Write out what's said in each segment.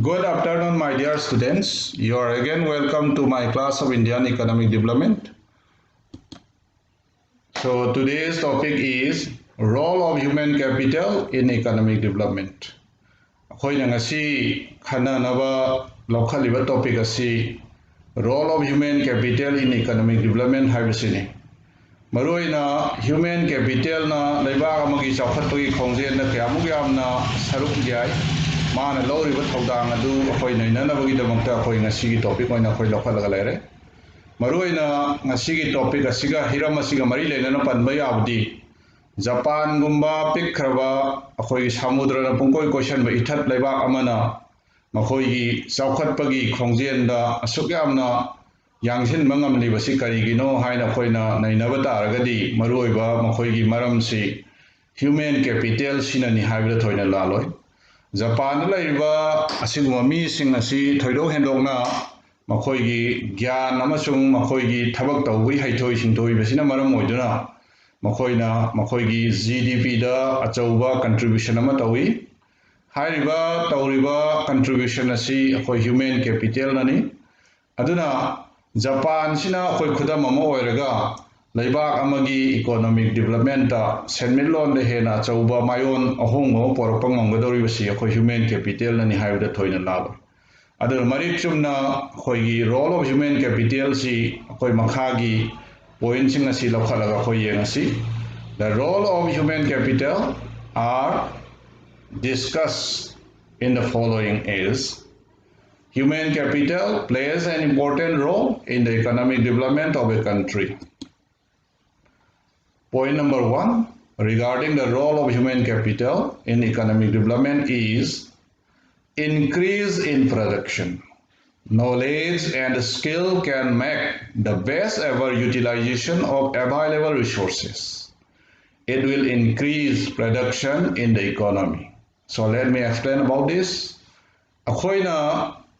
Good afternoon, my dear students. You are again welcome to my class of Indian Economic Development. So today's topic is role of human capital in economic development. ꯑꯩꯈꯣꯏꯅ ꯉꯁꯤ ꯈꯟꯅꯅꯕ ꯂꯧꯈꯠꯂꯤꯕ topic ꯑꯁꯤ role of human capital in economic development ꯍꯥꯏꯕꯁꯤꯅꯤ. ꯃꯔꯨꯑꯣꯏꯅ human capitalꯅ ꯂꯩꯕꯥꯛ ꯑꯃꯒꯤ ꯆꯥꯎꯈꯠꯄꯒꯤ ꯈꯣꯡꯖꯦꯜꯗ ꯀꯌꯥꯃꯨꯛ ꯌꯥꯝꯅ ꯁꯔꯨꯛ ꯌꯥꯏ. माना लौरिबा थौदांग अदु अखोय नैननबगीदमक्ता अखोय ngasiगी topic ओइना अखोय लखलगा लेरे मरुइना ngasiगी topic असिगा हिरम असिगा मरी लेनना पनबा याबदी जापान गुम्बा पिखरबा अखोय समुद्रना पुंकोय क्वेश्चन बा इथत लेबा अमना मखोयगी चौखटपगी खोंजेनदा असुक यामना यांगसिन मंगमलिबसि करिगिनो हाइना अखोयना नैनबा तारगदी मरुइबा मखोयगी मरमसि ह्यूमन कैपिटल सिननि हाइबदा थोयना लालोय जापान लैरिबा असिगुम मीसिंग असी थोइदोक हेंदोकना मखोयगी ज्ञान अमसुंग मखोयगी थबक तौबी हैथोय सिंथोय बसिना मरम ओइदुना मखोयना मखोयगी जीडीपी दा अचौबा कंट्रीब्यूशन अमा तौई हाइरिबा तौरिबा कंट्रीब्यूशन असी अखोय ह्यूमन कैपिटल ननी अदुना जापान सिना अखोय खुदम अमा ओइरगा लैबाक अमगी इकोनॉमिक डेवलपमेंट सेनमिलोन दे हेना चौबा मायोन अहोंगो पोरपंग मंगदोरिबसी अखोय ह्यूमन कैपिटल ननी हाइबदा थोइना लालो अदर मरिक चुमना अखोयगी रोल ऑफ ह्यूमन कैपिटल सी अखोय मखागी पॉइंट सिंग असी लखलगा अखोय येंगसी the role of human capital are discussed in the following is human capital plays an important role in the economic development of a country. Point number 1 regarding the role of human capital in economic development is increase in production. Knowledge and skill can make the best ever utilization of available resources. It will increase production in the economy. So let me explain about this. Akhoina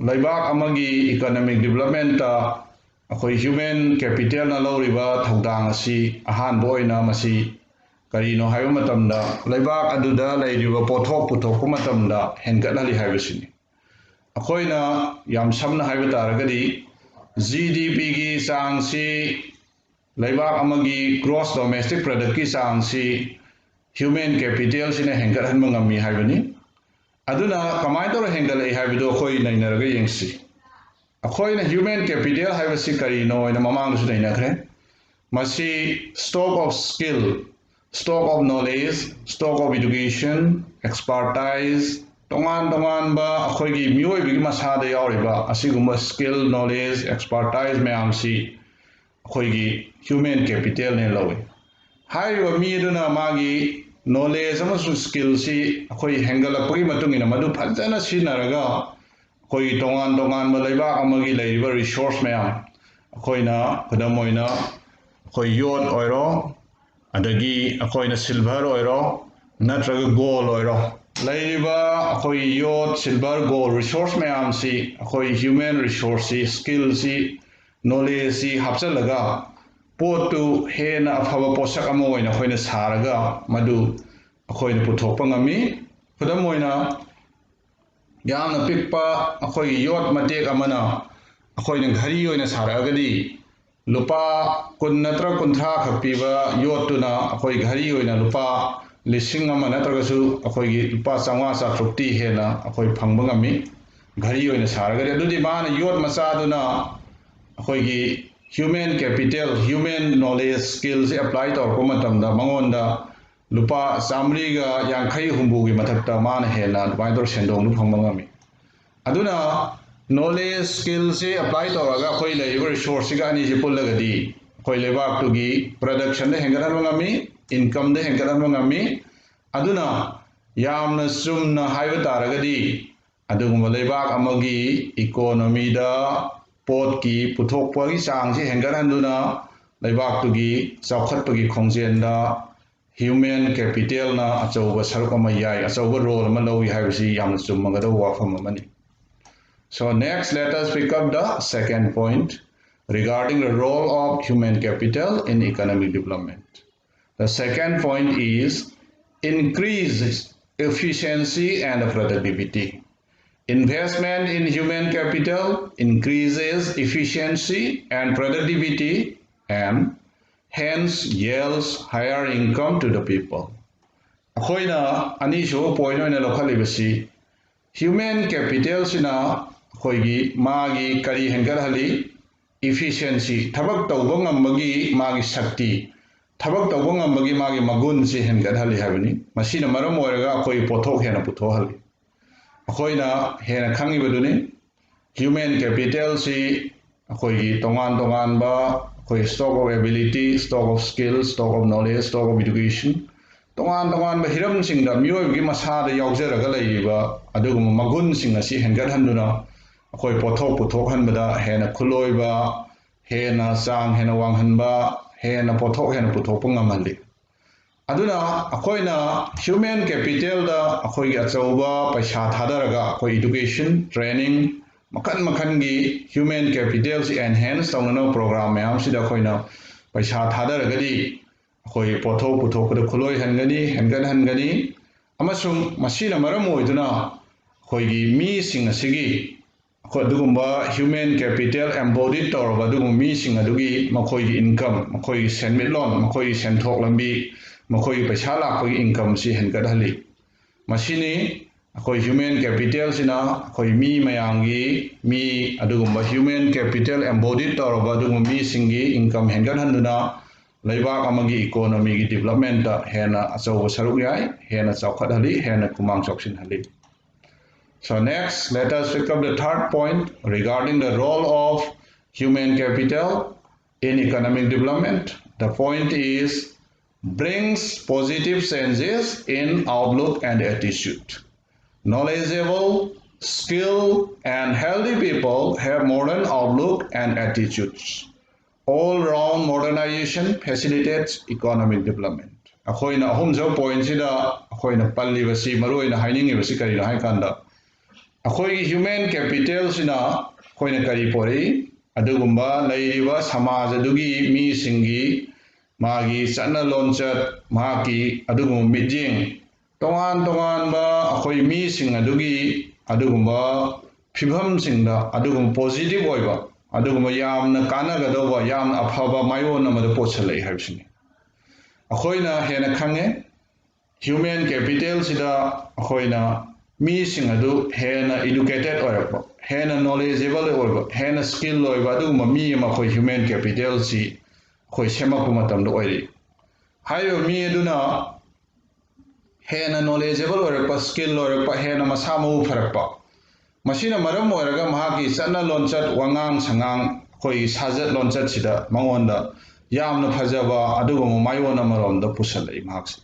laibak amagi economic development अखोई human capital ना लौरिबा थौदांग असी अहान बोइना मसी करीनो हाइबा मतमदा लैबाक अदुदा लैरिबा पोथोक पुथोक मतमदा हेनगतहलि हाइबसिनी अखोइना याम समना हाइबा तारगदी GDP की चांगसी लैबाक अमगी gross domestic product की चांगसी ह्यूमन कैपिटल सिने हेनगतहनबा ngami हाइबनी अदुना कमाय तोर हेनगलै हाइबदो अखोइ नैनरगा येंगसी अखोइना ह्यूमन कैपिटल हाइबसी करीनो ओइना ममांगसु नैनखरे मसी stock of skill stock of knowledge stock of education expertise तोंगान तोंगान बा अखोइगी मियोइबिगी मसादा यावरिबा असिगुम्बा स्किल नॉलेज एक्सपर्टाइज मयामसी अखोइगी ह्यूमन कैपिटल ने लवे हाइबा मीदुना मागी नॉलेज अमसु स्किल सी अखोइ हेंगलपगी मतुंगिना मदु फजना सिनरगा कोई तोंगान तोंगान बलैबा अमगी लैरिबा रिसोर्स मैम अखोइना खदमोइना अखोइ योट ओइरो अदगी अखोइना सिल्वर ओइरो नत्रगा गोल्ड ओइरो लैरिबा अखोइ योट सिल्वर गोल्ड रिसोर्स मैम सी अखोइ ह्यूमन रिसोर्स सी स्किल सी नॉलेज सी हापचलगा पोतु हेना अफबा पोषक अमा ओइना अखोइना सारगा मदु अखोइना पुथोकपा ngami खदमोइना यामना पिकपा अखोई योट मटेक अमना अखोइना घरी ओइना सारगदी लुपा कुन नत्र कुंथ्रा खपीबा योटुना अखोइ घरी ओइना लुपा लिसिंग अमा नत्रगसु अखोइगी लुपा 550 हेना अखोइ फंगबा ngami घरी ओइना सारगदी अदुदि माना योट मचादुना अखोइगी human capital human knowledge skill से अप्लाई तौरपा मतमदा मंगोंदा लुपा चामरीगा यांखई हुंबुगी मथक्ता मान हेना दुबाइदोर सेंडोंग फंगबा ngami अदुना नॉलेज स्किल से अप्लाई तौरगा अखोइ लैरिबा रिसोर्स सिगा अनि से पुल्लगदी अखोइ लेबाक तुगी प्रोडक्शन दे हेंगदनबा ngami इनकम दे हेंगदनबा ngami अदुना यामना सुमना हाइबा तारगदी अदुगुम लेबाक अमगी इकोनॉमी दा पोट की पुथोकपगी चांग से हेंगदनदुना लेबाक तुगी चौखटपगी खोंजेंदा ह्यूमन कैपिटल ना अचौबा सरुक अमा याय अचौबा रोल अमा लौई हाइबसी यामना चुम्मगदा वाफम अमनी. So next let us pick up the second point regarding the role of human capital in economic development. The second point is increase efficiency and productivity. Investment in human capital increases efficiency and productivity and hence yields higher income to the people. Akhoina anisho point oina lokhalibasi human capital sina khoigi magi kari hengar hali efficiency thabak tawba ngambagi magi shakti thabak tawba ngambagi magi magun si hengar hali habani masina maram oiraga akhoi pothok hena putho hali akhoina hena khangi baduni human capital si akhoi tongan ba akhoi stock of ability stock of skills stock of knowledge stock of education tongan ba hiram singda miyoy gi masada yaujaraga leiba adugum magun sing asi hengar handuna akhoi pothok puthok hanbada hena khuloiba hena sang hena wanghanba hena pothok hena puthok pangamali aduna akhoina human capital da akhoi gi achauba paisa thadaraga akhoi education training makan gi human capital si enhance tawnana program mayam sida akhoina paisa thadaraga di akhoi pothok puthok da khuloi hangani amasung masina maram oiduna akhoi gi mi sing asigi akhoi dugumba human capital embodied tawraba dugum mi sing adugi makhoi gi income makhoi gi senmitlon makhoi gi senthok lambi makhoi gi paisa lakpagi income si hangani masini akhoi human capital sina akhoi mi mayangi mi adugumba human capital embodied tawraba dugum mi singi income hangana Laibak amagi economy gi development da hena achau saruk yai hena chawkhat hali hena kumang choksin hali. So next let us pick up the third point regarding the role of human capital in economic development. The point is brings positive changes in outlook and attitude. Knowledgeable, skilled and healthy people have modern outlook and attitudes. All-round modernization facilitates economic development. Akhoina ahumjo point sida akhoina palli basi maroina haining basi kari hai kanda. Akhoi human capital sina akhoina kari pori adugumba lairiba samaj adugi mi singi magi chana lonchat maki adugum mijing tongan ba akhoi mi sing adugi adugumba phibam singda adugum positive oiba aduguma yamna kanagadova yamna afaba mayona mada pochalai habsini akhoina hena khange human capital sida akhoina mi sing adu hena educated oirapa hena knowledgeable oiba hena skill oiba aduguma mi ma khoi human capital si khoi semaku matam do oiri hayo mi aduna hena knowledgeable oirapa skill oirapa hena masama farakpa Masina maram oiraga mahaki chana lonchat wangang sangang khoi sajat lonchat sida mangonda yamna phajaba adugum mayona maromda pusalai mahakse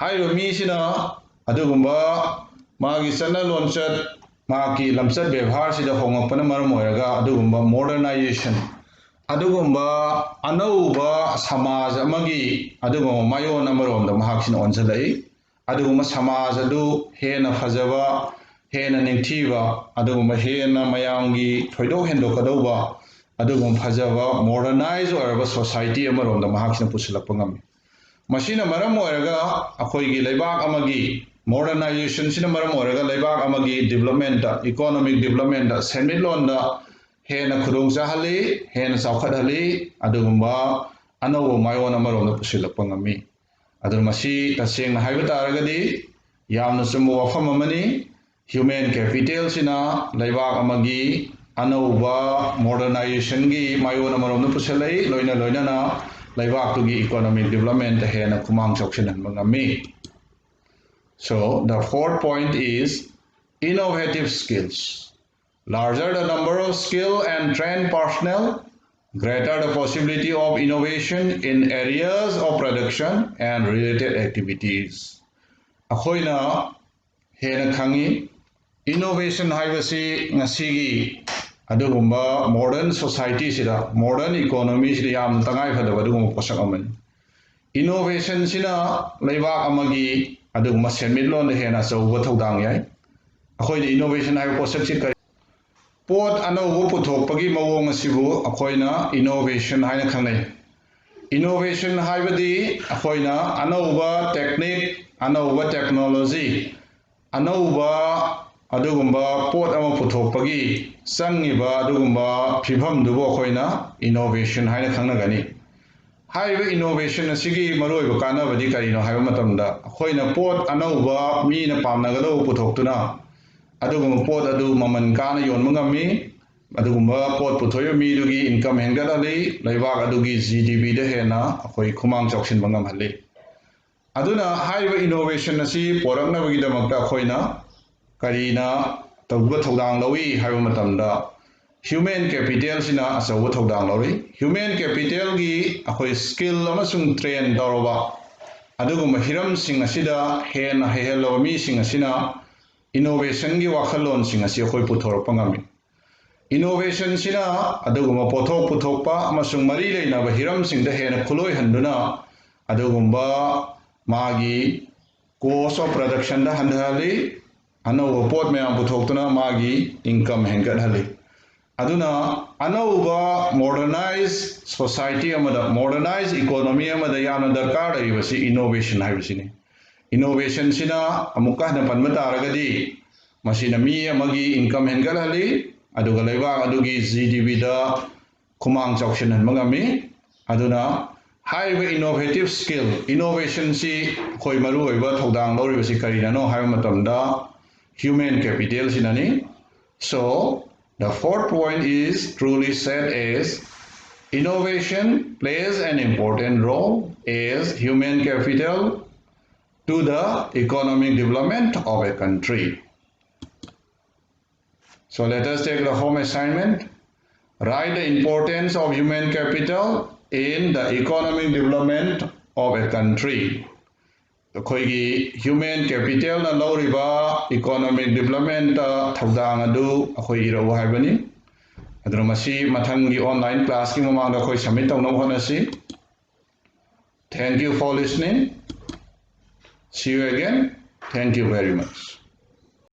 hairo mi sina adugumba magi chana lonchat maki lamchat bevhar sida hongapana maram oiraga adugumba modernization adugumba anauba samaj amagi adugum mayona maromda mahaksina onjalai adugumba samaj adu hena phajaba hena ningthiba adugumba hena mayangi thoido hendo kadauba adugum phajaba modernize oraba society amaromda mahaksina pusilakpa ngami masina maram oiraga akhoi gi laibak amagi modernization sina maram oiraga laibak amagi development da economic development da senmitlon da hena khurung chahali hena chawkhat hali adugumba anawo mayon amaromda pusilakpa ngami adu masi taseng haiba taragadi yamna chumbo wafam amani Human capital sina laibak amagi anauba modernization gi mayon amarom pusalai loina na laibak tu gi economic development hena kumang choksin mangami. So the fourth point is innovative skills. Larger the number of skilled and trained personnel, greater the possibility of innovation in areas of production and related activities. Akhoina hena khangi innovation haibasi ngasigi adugumba modern society sida modern economy sida yam tangai phadaba adugumba posak amani innovation sina laibak amagi adugumba senmitlon hena chauba thodang yai akhoina innovation haiba posak si kari pot anaubo puthokpagi mawong asibu akhoina innovation haina khangnai innovation haibadi akhoina anauba technique anauba technology anauba ꯑꯗꯨꯒꯨꯝꯕ ꯄꯣꯠ ꯑꯃ ꯄꯨꯊꯣꯛꯄꯒꯤ ꯆꯪꯉꯤꯕ ꯑꯗꯨꯒꯨꯝꯕ ꯐꯤꯚꯝꯗꯨꯕꯨ ꯑꯩꯈꯣꯏꯅ innovation ꯍꯥꯏꯅ ꯈꯪꯅꯒꯅꯤ ꯍꯥꯏꯔꯤꯕ innovation ꯑꯁꯤꯒꯤ ꯃꯔꯨꯑꯣꯏꯕ ꯀꯥꯟꯅꯕꯗꯤ ꯀꯔꯤꯅꯣ ꯍꯥꯏꯕ ꯃꯇꯝꯗ ꯑꯩꯈꯣꯏꯅ ꯄꯣꯠ ꯑꯅꯧꯕ ꯃꯤꯅ ꯄꯥꯝꯅꯒꯗꯧꯕ ꯄꯨꯊꯣꯛꯇꯨꯅ ꯑꯗꯨꯒꯨꯝꯕ ꯄꯣꯠ ꯑꯗꯨ ꯃꯃꯜ ꯀꯥꯅ ꯌꯣꯟꯕ ꯉꯝꯃꯤ ꯑꯗꯨꯒꯨꯝꯕ ꯄꯣꯠ ꯄꯨꯊꯣꯛꯏꯕ ꯃꯤꯗꯨꯒꯤ ꯏꯟꯀꯝ ꯍꯦꯟꯒꯠꯍꯜꯂꯤ ꯂꯩꯕꯥꯛ ꯑꯗꯨꯒꯤ GDPꯗ ꯍꯦꯟꯅ ꯑꯩꯈꯣꯏ ꯈꯨꯃꯥꯡ ꯆꯥꯎꯁꯤꯟꯕ ꯉꯝꯍꯜꯂꯤ ꯑꯗꯨꯅ ꯍꯥꯏꯔꯤꯕ ꯏꯅꯣꯚꯦꯁꯟ ꯑꯁꯤ ꯄꯣꯔꯛꯅꯕꯒꯤꯗꯃꯛꯇ ꯑꯩꯈꯣꯏꯅ ꯀꯔꯤꯅ ꯇꯧꯕ ꯊꯧꯗꯥꯡ ꯂꯧꯏ ꯍꯥꯏꯕ ꯃꯇꯝꯗ ꯍ꯭ꯌꯨꯃꯦꯟ ꯀꯦꯄꯤꯇꯦꯜꯁꯤꯅ ꯑꯆꯧꯕ ꯊꯧꯗꯥꯡ ꯂꯧꯔꯤ ꯍ꯭ꯌꯨꯃꯦꯟ ꯀꯦꯄꯤꯇꯦꯜꯒꯤ ꯑꯩꯈꯣꯏ ꯁ꯭ꯀꯤꯜ ꯑꯃꯁꯨꯡ ꯇ꯭ꯔꯦꯟ ꯇꯧꯔꯕ ꯑꯗꯨꯒꯨꯝꯕ ꯍꯤꯔꯝꯁꯤꯡ ꯑꯁꯤꯗ ꯍꯦꯟꯅ ꯍꯩꯍꯜꯂꯕ ꯃꯤꯁꯤꯡ ꯑꯁꯤꯅ ꯏꯅꯣꯚꯦꯁꯟꯒꯤ ꯋꯥꯈꯜꯂꯣꯟꯁꯤꯡ ꯑꯁꯤ ꯑꯩꯈꯣꯏ ꯄꯨꯊꯣꯔꯛꯄ ꯉꯝꯃꯤ ꯏꯅꯣꯚꯦꯁꯟꯁꯤꯅ ꯑꯗꯨꯒꯨꯝꯕ ꯄꯣꯠꯊꯣꯛ ꯄꯨꯊꯣꯛꯄ ꯑꯃꯁꯨꯡ ꯃꯔꯤ ꯂꯩꯅꯕ ꯍꯤꯔꯝꯁꯤꯡꯗ ꯍꯦꯟꯅ ꯈꯨꯠꯂꯣꯏꯍꯟꯗꯨꯅ ꯑꯗꯨꯒꯨꯝꯕ ꯃꯥꯒꯤ ꯀꯣꯁ ꯑꯣꯐ ꯄ꯭ꯔꯗꯛꯁꯟꯗ ꯍꯟꯊꯍꯜꯂꯤ ꯑꯅꯧꯕ ꯄꯣꯠ ꯃꯌꯥꯝ ꯄꯨꯊꯣꯛꯇꯨꯅ ꯃꯥꯒꯤ ꯏꯟꯀꯝ ꯍꯦꯟꯒꯠꯍꯜꯂꯤ ꯑꯗꯨꯅ ꯑꯅꯧꯕ ꯃꯣꯗꯔꯅꯥꯏꯖ ꯁꯣꯁꯥꯏꯇꯤ ꯑꯃꯗ ꯃꯣꯗꯔꯅꯥꯏꯖ ꯏꯀꯣꯅꯣꯃꯤ ꯑꯃꯗ ꯌꯥꯝꯅ ꯗꯔꯀꯥꯔ ꯂꯩꯔꯤꯕꯁꯤ ꯏꯅꯣꯚꯦꯁꯟ ꯍꯥꯏꯕꯁꯤꯅꯤ ꯏꯅꯣꯚꯦꯁꯟꯁꯤꯅ ꯑꯃꯨꯛꯀ ꯍꯟꯅ ꯄꯟꯕ ꯇꯥꯔꯒꯗꯤ ꯃꯁꯤꯅ ꯃꯤ ꯑꯃꯒꯤ ꯏꯟꯀꯝ ꯍꯦꯟꯒꯠꯍꯜꯂꯤ ꯑꯗꯨꯒ ꯂꯩꯕꯥꯛ ꯑꯗꯨꯒꯤ GDPꯗ ꯈꯨꯃꯥꯡ ꯆꯥꯎꯁꯤꯟꯍꯟꯕ ꯉꯝꯃꯤ ꯑꯗꯨꯅ ꯍꯥꯏꯔꯤꯕ ꯏꯅꯣꯚꯦꯇꯤꯚ ꯁ꯭ꯀꯤꯜ ꯏꯅꯣꯚꯦꯁꯟꯁꯤ ꯑꯩꯈꯣꯏ ꯃꯔꯨꯑꯣꯏꯕ ꯊꯧꯗꯥꯡ ꯂꯧꯔꯤꯕꯁꯤ ꯀꯔꯤꯅꯅꯣ ꯍꯥꯏꯕ ꯃꯇꯝꯗ human capital sinani. So the fourth point is truly said as innovation plays an important role as human capital to the economic development of a country. So let us take the home assignment. Write the importance of human capital in the economic development of a country. ꯑꯩꯈꯣꯏꯒꯤ human ꯀꯦꯄꯤꯇꯦꯜꯅ ꯂꯧꯔꯤꯕ economic ꯗꯤꯕꯂꯞꯃꯦꯟꯇ ꯊꯧꯗꯥꯡ ꯑꯗꯨ ꯑꯩꯈꯣꯏ ꯏꯔꯛꯎ ꯍꯥꯏꯕꯅꯤ ꯑꯗꯨꯅ ꯃꯁꯤ ꯃꯊꯪꯒꯤ online ꯀ꯭ꯂꯥꯁꯀꯤ ꯃꯃꯥꯡꯗ ꯑꯩꯈꯣꯏ ꯁꯕꯃꯤꯠ ꯇꯧꯅꯕ ꯍꯣꯠꯅꯁꯤ Thank you for listening. See you again. Thank you very much.